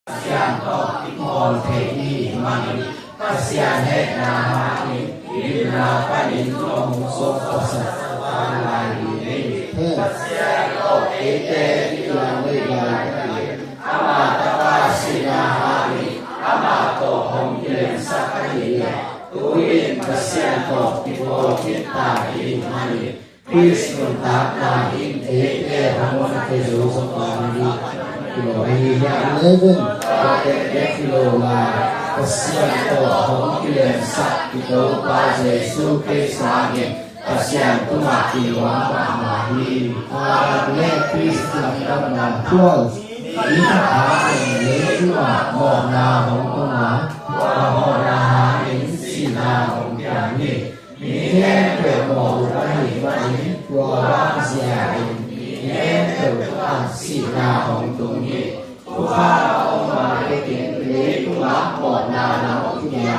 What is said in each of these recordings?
Siang to ikon thei mani pasian het na mani ina panin long so so lai ni pasian to ete ilang lai lai ama tawa sina hari ama to hom ilen sakari tuin pasian to ikon kita mani Krishna ta in ete hamon te so so mani Kilo 11 kilo la pasian to hong kilen sak kilo pa Yesu Krista ni pasian tu mati wang ma hi ara le Krista nam nam tual ni ta ha ni chu ma mo na hong ko na wa mo na ha ni si na hong kya ni ni ne pe mo ba ni ba ni wa ba sia ni si na hong tung ni tu ha ông mà cái tiền lấy tu ha một na na một kia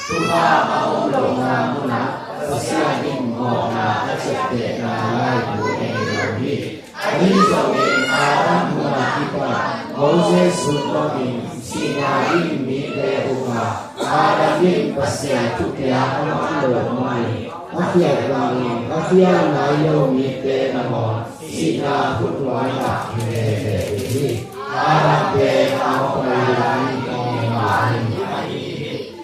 tu ha ông đầu na mu na sia ni một na ta sẽ để na lai bu ai lo ni ai so ni a mu na ki pa Moses ko ni si na in mi de u ma a ni pasya tu kya ang lo mai afya ni afya na yo mi te na mo Sina putwai tak hede ini Arab de ampelani kongani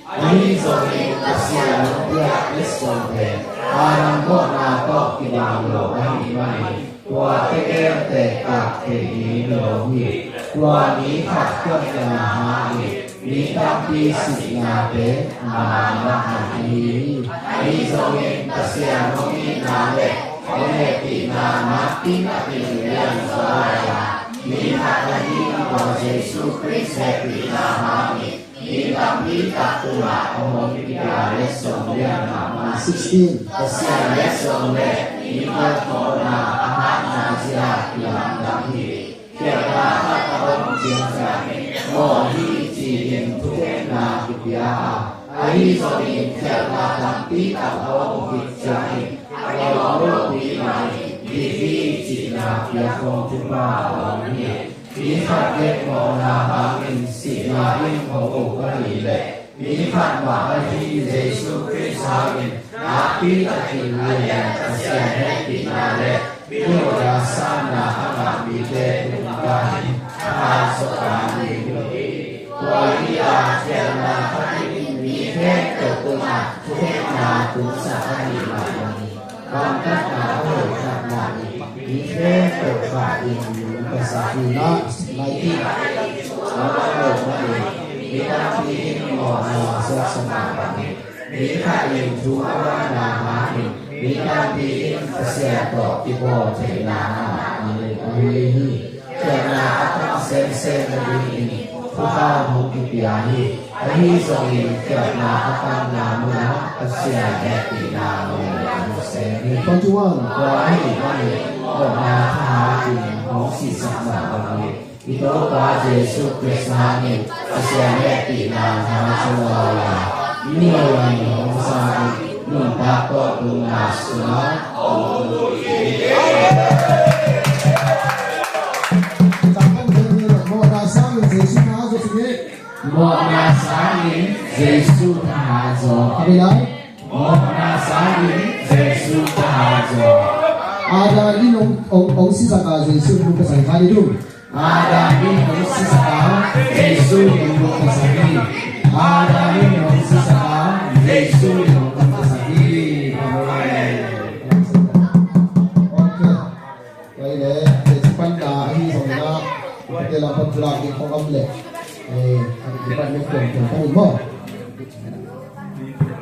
Ani zone kasihan dia esonte Arab kona kok kidang lo ani mani Tua teker tekak kegi lo hi Tua ni hak kena hani Ni tapi sina de mana hani Ani zone kasihan kongani nale Oleh tina mati mati yang saya, lihat lagi bahwa Yesus Kristus tina mati, kita kita tua omong kita lesong yang nama 16, kesian lesong le, kita kona anak nasia yang lagi, kita kata jiwa, mau hiji tukena kita, hari sore kita tapi awak kita Kalau di mari di Cina dia kong cuma orangnya di hati mona angin si lain mau kali le di hati mari Yesus Kristus tapi tak yang kasihan kita le bio rasanya anak bide bukan asuhan ini kualitas jangan hati ini ketulah ketulah tulisan ini Con tất cả hội thật là ý thế tội phạm và xã hội nó lấy đi nó bắt đầu nó đi ta khi ngỏ ngỏ sơ sơ mạng đi khai hình chú là hóa hình đi ta khi xe tổ đi bộ thể là đi thể là các xem là đi thu cao một cái bia đi Ahi rồi kẹo là các con là mua nó các xe đẹp thì là một xe đi con chú ơi có ai thì con này có là tha thì có gì sẵn sàng con này thì đó qua Giêsu Christ này các xe đẹp thì là tha cho là nhiều là không sao mình ta có cùng là sửa Một nhà sáng đến Giêsu thả gió. Cái đấy. Một nhà sáng đến Giêsu thả gió. Ada ini ông sisa ka Giêsu bukan pasal kali itu. Ada ini ông sisa ka Giêsu bukan pasal kali. Ada ini ông sisa ka Giêsu bukan pasal kali. Okay. Cái đấy để chụp ảnh cả khi xong ra cái là phần lạ thì không âm lệ. Di depan muka kita ini mau